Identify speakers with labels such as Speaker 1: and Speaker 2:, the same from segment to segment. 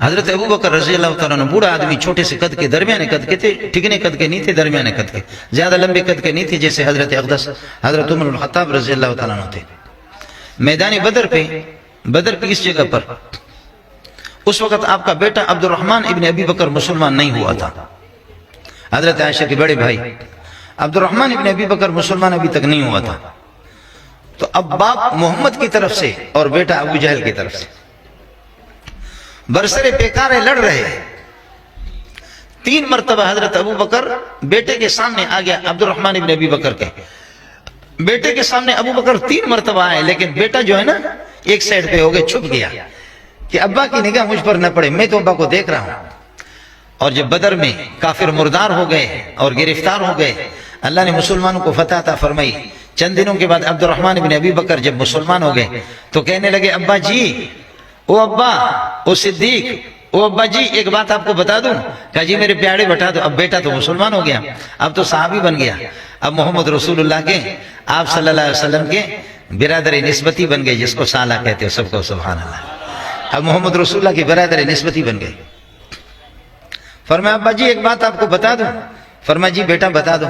Speaker 1: حضرت ابو بکر رضی اللہ تعالیٰ عنہ بوڑھا آدمی، چھوٹے سے قد کے، درمیانے قد کے تھے، ٹھگنے قد کے نہیں تھے، درمیانے قد کے، زیادہ لمبے قد کے نہیں تھے جیسے حضرت اقدس حضرت عمر بن الخطاب رضی اللہ تعالیٰ عنہ تھے۔ میدان بدر پہ، بدر کی اس جگہ پر اس وقت آپ کا بیٹا عبد الرحمن ابن ابی بکر مسلمان نہیں ہوا تھا۔ حضرت عائشہ کے بڑے بھائی عبد الرحمن ابن ابی بکر مسلمان ابھی تک نہیں ہوا تھا۔ تو اب باپ محمد کی طرف سے اور بیٹا ابو جہل کی طرف سے برسر پیکارے لڑ رہے۔ 3 مرتبہ حضرت ابو بکر بیٹے کے سامنے آ گیا، عبد الرحمن ابن ابی بکر کے بیٹے کے سامنے ابو بکر 3 مرتبہ آئے، لیکن بیٹا جو ہے نا ایک سائڈ پہ ہو گئے، چھپ گیا کہ ابا کی نگاہ مجھ پر نہ پڑے، میں تو ابا کو دیکھ رہا ہوں۔ اور جب بدر میں کافر مردار ہو گئے اور گرفتار ہو گئے، اللہ نے مسلمانوں کو فتح عطا فرمائی۔ چند دنوں کے بعد عبد الرحمن ابن ابی بکر جب مسلمان ہو گئے تو کہنے لگے، ابا جی، او ابا، او صدیق، او ابا جی، ایک بات آپ کو بتا دوں؟ کہا جی میرے پیارے بتا دو۔ اب بیٹا تو مسلمان ہو گیا، اب تو صحابی بن گیا، اب محمد رسول اللہ کے، آپ صلی اللہ علیہ وسلم کے برادر نسبتی بن گئے، جس کو سالہ کہتے ہو، سب کو سبحان اللہ۔ اب محمد رسول اللہ کی برادر نسبتی بن گئے۔ فرمایا ابا جی ایک بات آپ کو بتا دوں؟ فرمایا جی بیٹا بتا دو۔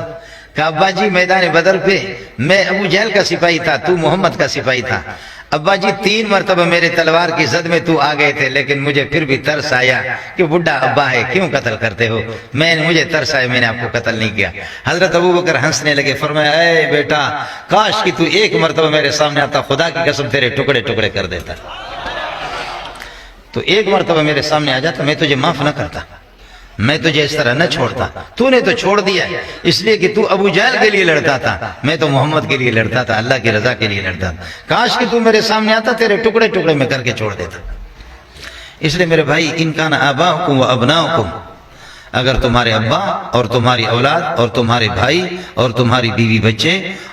Speaker 1: کہا ابا جی میدان بدر پہ میں ابو جہل کا سپاہی تھا، تو محمد کا سپاہی تھا۔ ابا جی 3 مرتبہ میرے تلوار کی زد میں تو آ گئے تھے، لیکن مجھے پھر بھی ترس آیا کہ بڈھا ابا ہے، کیوں قتل کرتے ہو؟ مجھے ترس آیا، میں نے آپ کو قتل نہیں کیا۔ حضرت ابو بکر ہنسنے لگے، فرمایا اے بیٹا، کاش کہ تو 1 مرتبہ میرے سامنے آتا، خدا کی قسم تیرے ٹکڑے ٹکڑے کر دیتا۔ تو 1 مرتبہ میرے سامنے آ جاتا، میں تجھے معاف نہ کرتا، میں تجھے اس طرح نہ چھوڑتا۔ تو نے تو چھوڑ دیا اس لیے کہ تو ابو جہل کے لیے لڑتا تھا، میں تو محمد کے لیے لڑتا تھا، اللہ کی رضا کے لیے لڑتا تھا۔ کاش کہ تو میرے سامنے آتا، تیرے ٹکڑے ٹکڑے میں کر کے چھوڑ دیتا۔ اس لیے میرے بھائی، ان کان آباؤکم و ابناؤکم، اگر تمہارے ابا اور تمہاری اولاد اور تمہارے بھائی اور تمہاری بیوی بچے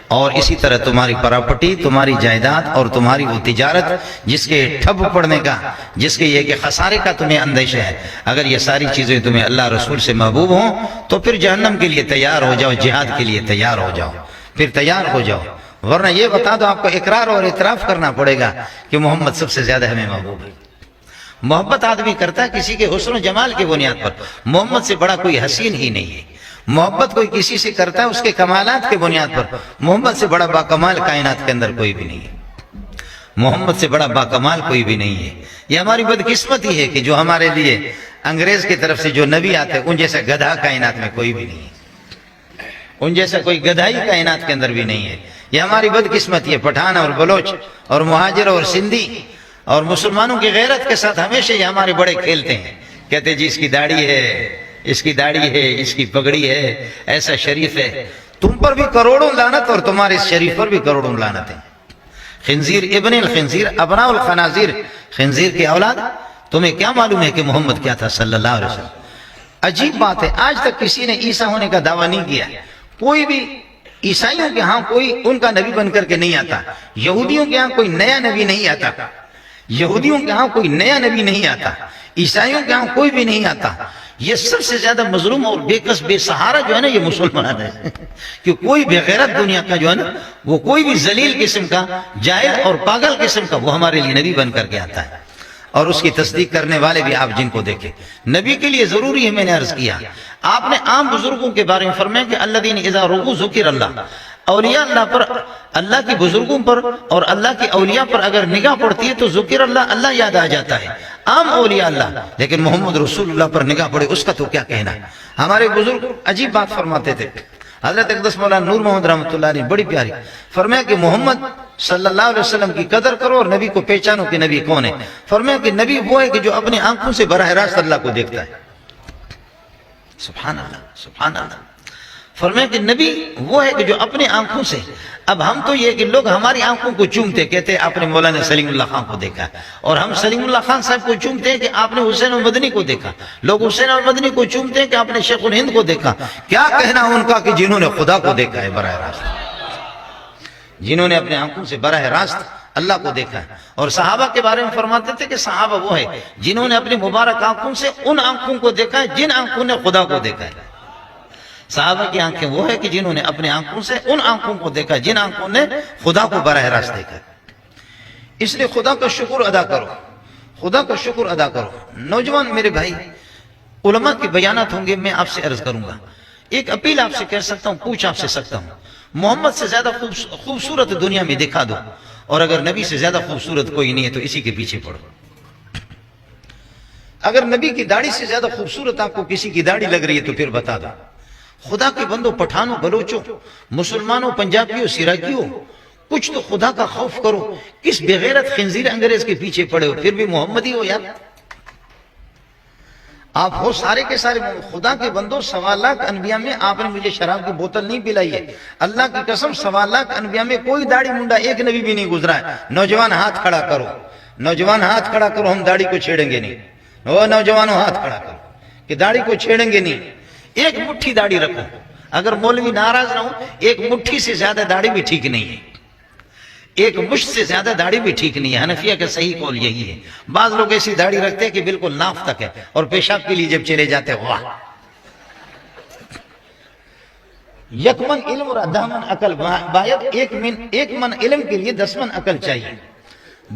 Speaker 1: اور اسی طرح تمہاری پراپرٹی، تمہاری جائیداد اور تمہاری وہ تجارت جس کے ٹھپ پڑنے کا، جس کے یہ کہ خسارے کا تمہیں اندیشہ ہے، اگر یہ ساری چیزیں تمہیں اللہ رسول سے محبوب ہوں تو پھر جہنم کے لیے تیار ہو جاؤ، جہاد کے لیے تیار ہو جاؤ، پھر تیار ہو جاؤ۔ ورنہ یہ بتا دو، آپ کو اقرار اور اعتراف کرنا پڑے گا کہ محمد سب سے زیادہ ہمیں محبوب ہے۔ محبت آدمی کرتا ہے کسی کے حسن و جمال کی بنیاد پر، محمد سے بڑا کوئی حسین ہی نہیں ہے۔ محبت کوئی کسی سے کرتا ہے اس کے کمالات کے بنیاد پر، محمد سے بڑا باکمال کائنات کے اندر کوئی بھی نہیں ہے، محمد سے بڑا باکمال کوئی بھی نہیں ہے۔ یہ ہماری بدقسمتی ہے کہ جو ہمارے لیے انگریز کی طرف سے جو نبی آتے ہیں، ان جیسا گدھا کائنات میں کوئی بھی نہیں ہے، ان جیسا کوئی گدھائی کائنات کے اندر بھی نہیں ہے۔ یہ ہماری بدقسمتی ہے۔ پٹھان اور بلوچ اور مہاجر اور سندھی اور مسلمانوں کی غیرت کے ساتھ ہمیشہ یہ ہمارے بڑے کھیلتے ہیں، کہتے جی اس کی داڑھی ہے، اس کی داڑھی ہے، اس کی پگڑی ہے، ایسا شریف ہے۔ تم پر بھی کروڑوں لعنت اور تمہارے اس شریف پر بھی کروڑوں لعنت ہیں۔ خنزیر ابن الخنزیر ابناء الخنازیر، خنزیر کی اولاد، تمہیں کیا معلوم ہے کہ محمد کیا تھا صلی اللہ علیہ وسلم؟ عجیب بات ہے، آج تک کسی نے عیسیٰ ہونے کا دعویٰ نہیں کیا۔ کوئی بھی عیسائیوں کے ہاں کوئی ان کا نبی بن کر کے نہیں آتا، یہودیوں کے ہاں کوئی نیا نبی نہیں آتا، یہودیوں کے ہاں کوئی نیا نبی نہیں آتا، عیسائیوں کے ہاں کوئی بھی نہیں آتا۔ یہ سب سے زیادہ مظلوم اور بے کس بے سہارا جو ہے نا یہ مسلمان ہے، کہ کوئی بے غیرت دنیا کا جو ہے نا، وہ کوئی بھی ذلیل قسم کا، جاہل اور پاگل قسم کا وہ ہمارے لیے نبی بن کر کے آتا ہے۔ اور اس کی تصدیق کرنے والے بھی آپ جن کو دیکھیں، نبی کے لیے ضروری ہے۔ میں نے عرض کیا، آپ نے عام بزرگوں کے بارے میں فرمایا کہ الذین اذا رؤوا ذکر اللہ، اولیاء اللہ پر، اللہ کی بزرگوں پر اور اللہ کی اولیاء پر اگر نگاہ پڑتی ہے تو ذکر اللہ، اللہ یاد آ جاتا ہے، عام اولیاء اللہ۔ لیکن محمد رسول اللہ پر نگاہ پڑے اس کا تو کیا کہنا ہے۔ ہمارے بزرگ عجیب بات فرماتے تھے، حضرت اقدس مولانا نور محمد رحمۃ اللہ علیہ بڑی پیاری فرمایا کہ محمد صلی اللہ علیہ وسلم کی قدر کرو اور نبی کو پہچانو کہ نبی کون ہے۔ فرمایا کہ نبی وہ ہے کہ جو اپنے آنکھوں سے براہ راست اللہ کو دیکھتا ہے۔ سبحان اللہ، سبحان اللہ۔ فرمایا کہ نبی وہ ہے کہ جو اپنے آنکھوں سے، اب ہم تو یہ کہ لوگ ہماری آنکھوں کو چومتے، کہتے ہیں آپ نے مولانا سلیم اللہ خان کو دیکھا، اور ہم سلیم اللہ خان صاحب کو چومتے ہیں کہ آپ نے حسین المدنی کو دیکھا، لوگ حسین المدنی کو چومتے ہیں کہ آپ نے شیخ الہند کو دیکھا۔ کیا کہنا ان کا کہ جنہوں نے خدا کو دیکھا ہے براہ راست، جنہوں نے اپنے آنکھوں سے براہ راست اللہ کو دیکھا ہے۔ اور صحابہ کے بارے میں فرماتے تھے کہ صحابہ وہ ہے جنہوں نے اپنی مبارک آنکھوں سے ان آنکھوں کو دیکھا ہے جن آنکھوں نے خدا کو دیکھا ہے۔ صحابہ کی آنکھیں وہ ہے کہ جنہوں نے اپنے آنکھوں سے ان آنکھوں کو دیکھا جن آنکھوں نے خدا کو براہ راست دیکھا۔ اس لیے خدا کا شکر ادا کرو، خدا کا شکر ادا کرو. نوجوان میرے بھائی، علماء کے بیانات ہوں گے، میں آپ سے عرض کروں گا. ایک اپیل آپ سے کہہ سکتا ہوں، پوچھ آپ سے سکتا ہوں، محمد سے زیادہ خوبصورت دنیا میں دکھا دو، اور اگر نبی سے زیادہ خوبصورت کوئی نہیں ہے تو اسی کے پیچھے پڑو. اگر نبی کی داڑھی سے زیادہ خوبصورت آپ کو کسی کی داڑھی لگ رہی ہے تو پھر بتا دو. خدا کے بندوں، پٹھانوں، بلوچوں، مسلمانوں، پنجابیوں، سراکیوں، کچھ تو خدا کا خوف کرو. کس بغیرت خنزیر انگریز کے پیچھے پڑے ہو، پھر بھی محمدی ہو یار. آپ ہو سارے کے سارے خدا کے بندوں. 1.25 لاکھ انبیاء میں آپ نے مجھے شراب کی بوتل نہیں پلائی ہے. اللہ کی قسم 1.25 لاکھ انبیاء میں کوئی داڑھی منڈا ایک نبی بھی نہیں گزرا ہے. نوجوان ہاتھ کھڑا کرو، نوجوان ہاتھ کھڑا کرو، ہم داڑھی کو چھیڑیں گے نہیں. وہ نوجوانوں ہاتھ کھڑا کرو کہ داڑھی کو چھیڑیں گے نہیں. ایک مٹھی داڑھی رکھو. اگر مولوی ناراض نہ ہو، ایک مٹھی سے زیادہ داڑھی بھی ٹھیک نہیں ہے. ایک مشت سے زیادہ داڑھی بھی ٹھیک نہیں ہے. حنفیہ کا صحیح قول یہی ہے. بعض لوگ ایسی داڑھی رکھتے ہیں کہ بالکل ناف تک ہے، اور پیشاب کے لیے جب چلے جاتے ہیں، واہ. یکمن علم اور 10 من عقل باید. ایک من علم کے لیے 10 من عقل چاہیے.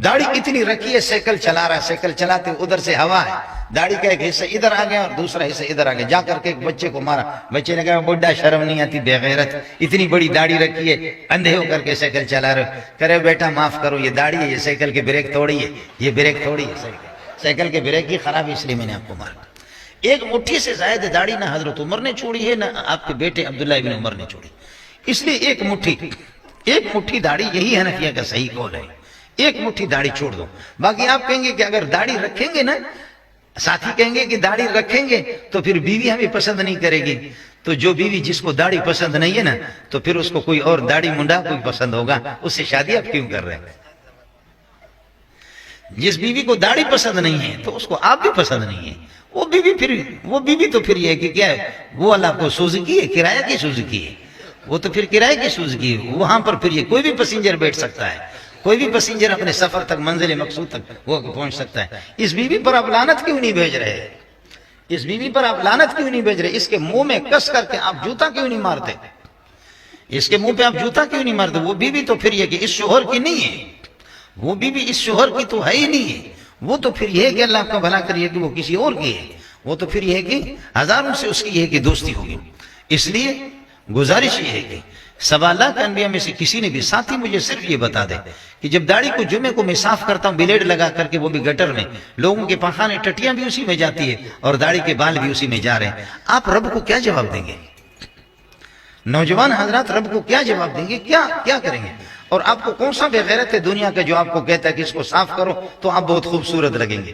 Speaker 1: داڑھی اتنی رکھی ہے، سائیکل چلا رہا ہے، سائیکل چلاتے ادھر سے ہوا ہے، داڑھی کا ایک حصہ ادھر آ گیا اور دوسرا حصہ ادھر آ گیا. جا کر کے ایک بچے کو مارا. بچے نے کہا بڈھا شرم نہیں آتی، بے غیرت، اتنی بڑی داڑھی رکھی ہے، اندھے ہو کر کے سائیکل چلا رہے ہو. کرے بیٹا معاف کرو، یہ داڑھی ہے، یہ سائیکل کے بریک توڑی ہے، یہ بریک توڑی ہے. سائیکل کے بریک کی خراب، اس لیے میں نے آپ کو مارا. ایک مٹھی سے زائد داڑھی نہ حضرت عمر نے چھوڑی ہے، نہ آپ کے بیٹے عبداللہ ابن عمر نے چھوڑی. اس لیے ایک مٹھی داڑھی، یہی حنفیہ کا صحیح قول ہے. ایک مٹھی داڑھی چھوڑ دو. باقی آپ کہیں گے کہ اگر داڑھی رکھیں گے نا، ساتھی کہیں گے کہ داڑھی رکھیں گے تو پھر بیوی ہمیں پسند نہیں کرے گی. تو جو بیوی جس کو داڑھی پسند نہیں ہے نا، تو پھر اس کو کوئی اور داڑھی منڈا کوئی پسند ہوگا. اس سے شادی آپ کیوں کر رہے ہیں؟ جس بیوی کو داڑھی پسند نہیں ہے تو اس کو آپ بھی پسند نہیں ہے. وہ بیوی تو پھر یہ ہے کہ کیا ہے، وہ اللہ کو سوزکی ہے، کرایہ کی سوزکی ہے. وہ تو پھر کرایہ کی سوزکی ہے. وہاں پر پھر یہ کوئی بھی پیسنجر بیٹھ سکتا ہے، کوئی بھی پیسنجر اپنے سفر تک، منزل مقصود تک وہ پہنچ سکتا ہے. اس بیوی پر آپ لعنت کیوں نہیں بھیج رہے؟ اس بیوی پر آپ لعنت کیوں نہیں بھیج رہے؟ اس کے منہ میں کس کر کے آپ جوتا کیوں نہیں مارتے؟ اس کے منہ پہ آپ جوتا کیوں نہیں مارتے؟ وہ بیوی تو پھر یہ کہ اس شوہر کی نہیں ہے، وہ بیوی اس شوہر کی تو ہے ہی نہیں ہے. وہ تو پھر یہ ہے کہ اللہ آپ کا بھلا کریے کہ وہ کسی اور کی ہے. وہ تو پھر یہ ہے کہ ہزاروں سے اس کی یہ کہ دوستی ہوگی. اس لیے گزارش یہ ہے کہ 1.25 لاکھ انبیاء میں سے کسی نے بھی ساتھی مجھے صرف یہ بتا دے کہ جب داڑھی کو جمعے کو میں صاف کرتا ہوں بلیڈ لگا کر کے، وہ بھی گٹر میں، لوگوں کے پاخانے ٹٹیاں بھی اسی میں جاتی ہے اور داڑھی کے بال بھی اسی میں جا رہے ہیں، آپ رب کو کیا جواب دیں گے؟ نوجوان حضرات رب کو کیا جواب دیں گے؟ کیا کریں گے؟ اور آپ کو کون سا بے غیرت ہے دنیا کا جو آپ کو کہتا ہے کہ اس کو صاف کرو تو آپ بہت خوبصورت لگیں گے؟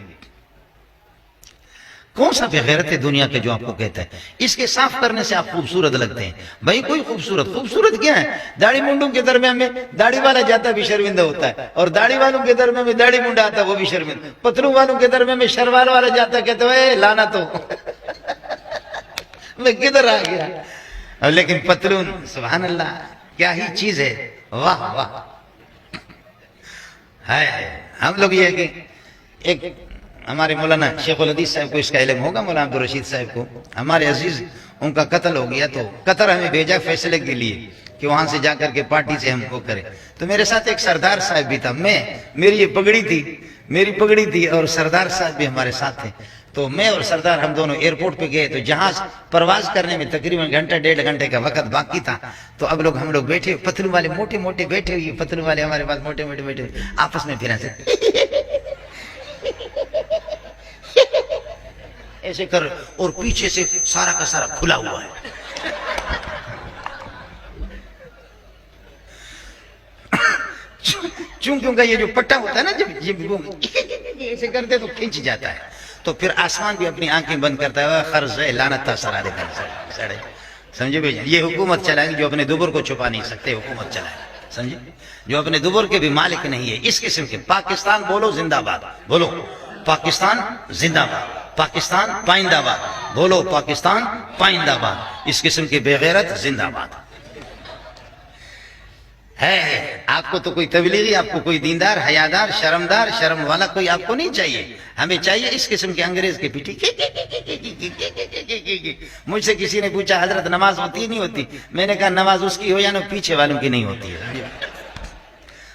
Speaker 1: کون سا بے غیرت ہے دنیا کا جو آپ کو کہتا ہے اس کے صاف کرنے سے آپ خوبصورت لگتے ہیں؟ بھائی کوئی خوبصورت کیا ہے؟ داڑھی منڈوں کے درمیان میں داڑھی والا جاتا بھی شرمندہ ہوتا ہے، اور داڑھی والوں کے درمیان میں داڑھی منڈا آتا ہے وہ بھی شرمندہ. پتلوں والوں کے درمیان میں شلوار والا جاتا ہے، کہتے ہیں لانا تو میں کدھر آ گیا. لیکن پتلون سبحان اللہ کیا ہی چیز ہے، واہ واہ ہے. ہم لوگ یہ ہے کہ ایک ہمارے مولانا شیخ الحدیث صاحب کو اس کا علم ہوگا، مولانا عبدالرشید صاحب کو، ہمارے عزیز، ان کا قتل ہو گیا تو قطر ہمیں بھیجا فیصلے کے لیے کہ وہاں سے جا کر کے پارٹی سے ہم کو کرے. تو میرے ساتھ ایک سردار صاحب بھی تھا، میری یہ پگڑی تھی اور سردار صاحب بھی ہمارے ساتھ تھے. تو میں اور سردار ہم دونوں ایئرپورٹ پہ گئے تو جہاز پرواز کرنے میں تقریباً 1.5 کا وقت باقی تھا. تو اب ہم لوگ بیٹھے، پتلوں والے موٹے بیٹھے ہوئے، پتلوں والے ہمارے پاس موٹے بیٹھے آپس میں پھر ایسے کر، اور پیچھے سے سارا کا سارا کھلا ہوا ہے. کیونکہ یہ جو پٹا ہوتا ہے نا، جب ایسے کرتے تو کھینچ جاتا ہے. تو پھر آسمان بھی اپنی آنکھیں بند کرتا ہے، خرز ہے لعنت تھا سرا دے سڑے. سمجھے بھائی؟ یہ حکومت چلائے گی جو اپنے دوبر کو چھپا نہیں سکتے، حکومت چلائے. سمجھے؟ جو اپنے دوبر کے بھی مالک نہیں ہے. اس قسم کے پاکستان بولو زندہ باد، بولو پاکستان زندہ باد، پاکستان پائندہ باد، بولو پاکستان پائندہ باد. اس قسم کے بے غیرت زندہ باد ہے. آپ کو تو کوئی تبلیغی، آپ کو کوئی دیندار، حیادار، شرمدار، شرم والا کوئی آپ کو نہیں چاہیے. ہمیں چاہیے اس قسم کے انگریز کے پیٹھی. مجھ سے کسی نے پوچھا حضرت نماز ہوتی نہیں ہوتی؟ میں نے کہا نماز اس کی ہو یا نہ پیچھے والوں کی نہیں ہوتی ہے.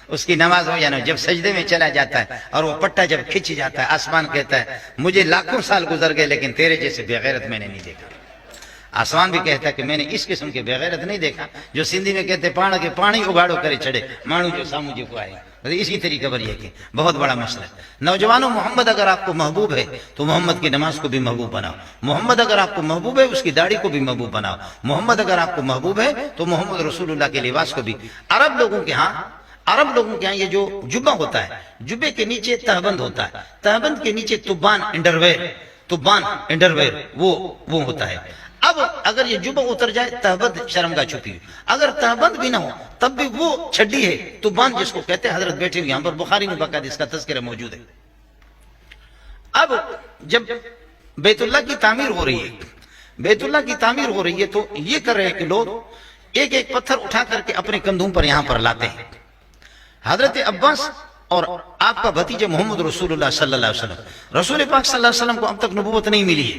Speaker 1: اس کی نماز ہو یا نہ، جب سجدے میں چلا جاتا ہے اور وہ پٹا جب کھچ جاتا ہے، آسمان کہتا ہے مجھے لاکھوں سال گزر گئے لیکن تیرے جیسے بے غیرت میں نے نہیں دیکھا۔ آسمان بھی کہتا ہے کہ میں نے اس قسم کے بے غیرت نہیں دیکھا، جو سندھی میں کہتے پاڑ کے پانی اگاڑو کرے چڑھے مانو جو سامو جو کو آئے، اسی طریقے پر یہ کہ بہت بڑا مسئلہ ہے۔ نوجوانوں، محمد اگر آپ کو محبوب ہے تو محمد کی نماز کو بھی محبوب بناؤ، محمد اگر آپ کو محبوب ہے اس کی داڑھی کو بھی محبوب بناؤ، محمد اگر آپ کو محبوب ہے تو محمد رسول اللہ کے لباس کو بھی۔ عرب لوگوں کے ہاں یہ جو جبہ ہوتا ہے، جبے کے نیچے تہبند ہوتا ہے، تہبند کے نیچے تبان انڈرویر وہ ہوتا ہے۔ اب اگر یہ جبہ اتر جائے تہبند شرمگاہ چھپی ہوئی، اگر تہبند بھی نہ ہو تب بھی وہ چھڈی ہے تبان جس کو کہتے ہیں، حضرت بیٹھے ہوئے یہاں پر بخاری میں باقاعدہ اس کا تذکرہ موجود ہے۔ اب جب بیت اللہ کی تعمیر ہو رہی ہے تو یہ کر رہے ہیں کہ لوگ ایک ایک پتھر اٹھا کر کے اپنے کندھوں پر یہاں پر لاتے ہیں۔ حضرت عباس اور آپ کا بھتیجا محمد رسول اللہ صلی اللہ علیہ وسلم، رسول پاک صلی اللہ علیہ وسلم کو اب تک نبوت نہیں ملی ہے،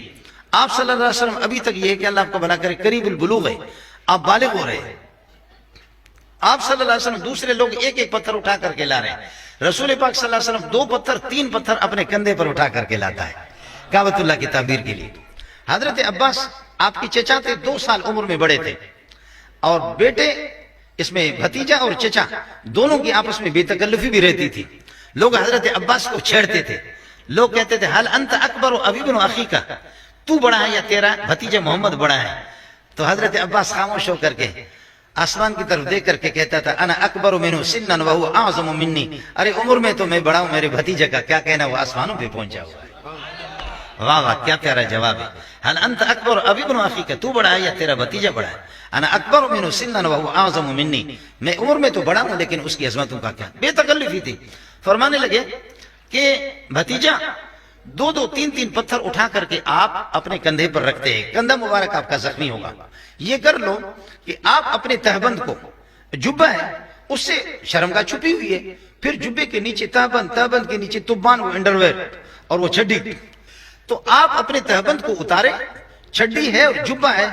Speaker 1: آپ صلی اللہ علیہ وسلم ابھی تک یہ ہے کہ اللہ آپ کو بھلا کرے قریب البلوغ ہے، آپ بالغ ہو رہے ہیں۔ آپ صلی اللہ علیہ وسلم، دوسرے لوگ ایک ایک پتھر اٹھا کر کے لا رہے ہیں، رسول پاک صلی اللہ علیہ وسلم 2 پتھر 3 پتھر اپنے کندھے پر اٹھا کر کے لاتا ہے کعبۃ اللہ کی تعمیر کے لیے۔ حضرت عباس آپ کی چچا تھے، 2 سال عمر میں بڑے تھے، اور بیٹے اس میں بھتیجا اور چچا دونوں کی آپس میں بے تکلفی بھی رہتی تھی۔ لوگ حضرت عباس کو چھیڑتے تھے، لوگ کہتے تھے حل انت اکبر و ابی بن اخی کا، تو بڑا ہے یا تیرا بھتیجا محمد بڑا ہے؟ تو حضرت عباس خاموش ہو کر کے آسمان کی طرف دیکھ کر کے کہتا تھا انا اکبر منہ سنا وهو اعظم منی، ارے عمر میں تو میں بڑا ہوں، میرے بھتیجے کا کیا کہنا، وہ آسمانوں پہ پہنچا ہوا ہے۔ واہ واہ، کیا پیارا جواب ہے۔ حل انت اکبر ابی بن اخی کا، تو بڑا ہے یا تیرا بھتیجا بڑا ہے؟ انا اکبر منہ سنا وهو اعظم منی، میں عمر میں تو بڑا ہوں لیکن اس کی عظمتوں کا کیا۔ بے تکلفی تھی۔ فرمانے لگے کہ بھتیجا 2 3 پتھر اٹھا کر کے آپ اپنے کندھے پر رکھتے ہیں، کندھا مبارک آپ کا زخمی ہوگا، یہ کر لو کہ آپ اپنے تہبند کو، جبہ ہے اس سے شرمگاہ چھپی ہوئی ہے، پھر جبے کے نیچے تہبند کے نیچے تبان، وہ انڈرویر اور وہ چھڈی، تو آپ اپنے تہبند کو اتارے، چھڈی ہے اور جبہ ہے،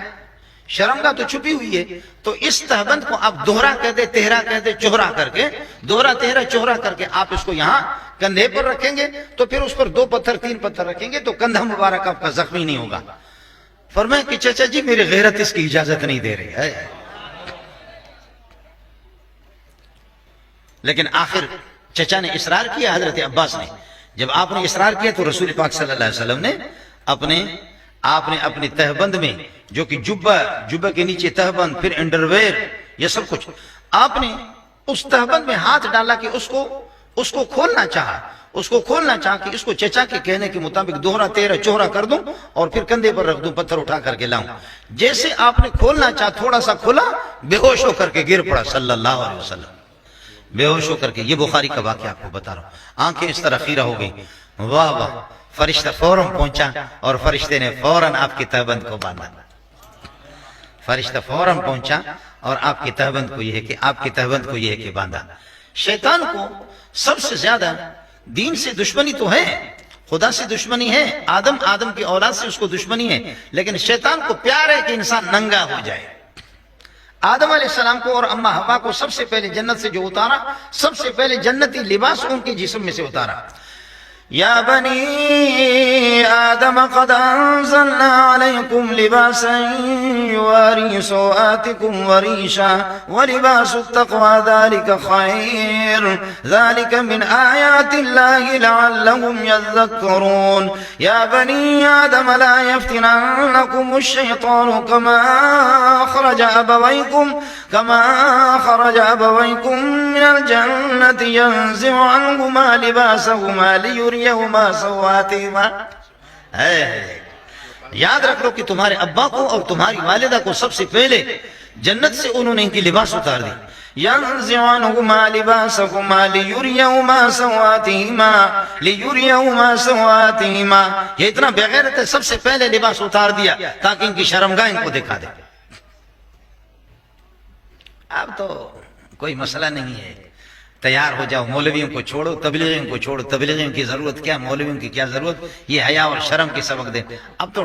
Speaker 1: شرمگاہ تو چھپی ہوئی ہے، تو اس تہبند کو آپ دوہرا کہہ دے، تہرا کہہ دے، چوہرا کر کے، دوہرا تہرا چوہرا کر کے آپ اس کو یہاں کندھے پر رکھیں گے، تو پھر اس پر 2 پتھر 3 پتھر رکھیں گے تو کندھا مبارک آپ کا زخمی نہیں ہوگا۔ فرمایا کہ چچا جی میری غیرت اس کی اجازت نہیں دے رہی ہے، لیکن آخر چچا نے اصرار کیا، حضرت عباس نے، جب آپ نے اصرار کیا تو رسول پاک صلی اللہ علیہ وسلم نے آپ نے اپنے تہبند میں، جو کہ جبہ کے نیچے تہبند، پھر انڈرویر، یہ سب کچھ، آپ نے اس تہبند میں ہاتھ ڈالا کہ اس کو کھولنا چاہا کہ اس کو چچا کے کہنے کے مطابق دوہرا تیرا چوہرا کر دوں اور پھر کندھے پر رکھ دوں، پتھر اٹھا کر کے لاؤں۔ جیسے آپ نے کھولنا چاہا، تھوڑا سا کھولا، بے ہوش ہو کر کے گر پڑا صلی اللہ علیہ وسلم، بے ہوش ہو کر کے۔ یہ بخاری کا واقعہ آپ کو بتا رہا ہوں، آنکھیں اس طرح خیرہ ہو گئی۔ واہ واہ، فرشتہ فوراً پہنچا اور فرشتے نے فوراً آپ کی تہبند کو باندھا، فرشتہ فوراً پہنچا اور آپ کی تہبند کو یہ ہے کہ باندھا۔ شیطان کو سب سے زیادہ دین سے دشمنی تو ہے، خدا سے دشمنی ہے، آدم کی اولاد سے اس کو دشمنی ہے، لیکن شیطان کو پیار ہے کہ انسان ننگا ہو جائے۔ آدم علیہ السلام کو اور اماں حوا کو سب سے پہلے جنت سے جو اتارا، سب سے پہلے جنتی لباس ان کے جسم میں سے اتارا۔ یا بنی آدم قد انزلنا علیکم لباسا یواری سوآتکم وریشا ولباس التقوی ذالک خیر ذالک من آیات اللہ لعلهم یذکرون۔ یا بنی آدم لا یفتننکم الشیطان کما خرج ابویکم من الجنة ينزع عنهما لباسهما ليريهما سوآتهما۔ یاد رکھ لو کہ تمہارے ابا کو اور تمہاری والدہ کو سب سے پہلے جنت سے انہوں نے ان کی لباس اتار دی۔ ينزع عنهما لباسهما ليريهما سوآتهما۔ یہ اتنا بغیرت ہے، سب سے پہلے لباس اتار دیا تاکہ ان کی شرمگاہ ان کو دکھا دے۔ اب تو کوئی مسئلہ نہیں ہے، تیار ہو جاؤ، مولویوں کو چھوڑو، تبلیغیوں کو چھوڑو، تبلیغیوں کی ضرورت کیا، مولویوں کی کیا ضرورت، یہ حیا اور شرم کی سبق دے۔ اب تو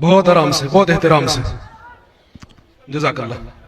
Speaker 2: بہت آرام سے، بہت احترام سے. جزاک اللہ.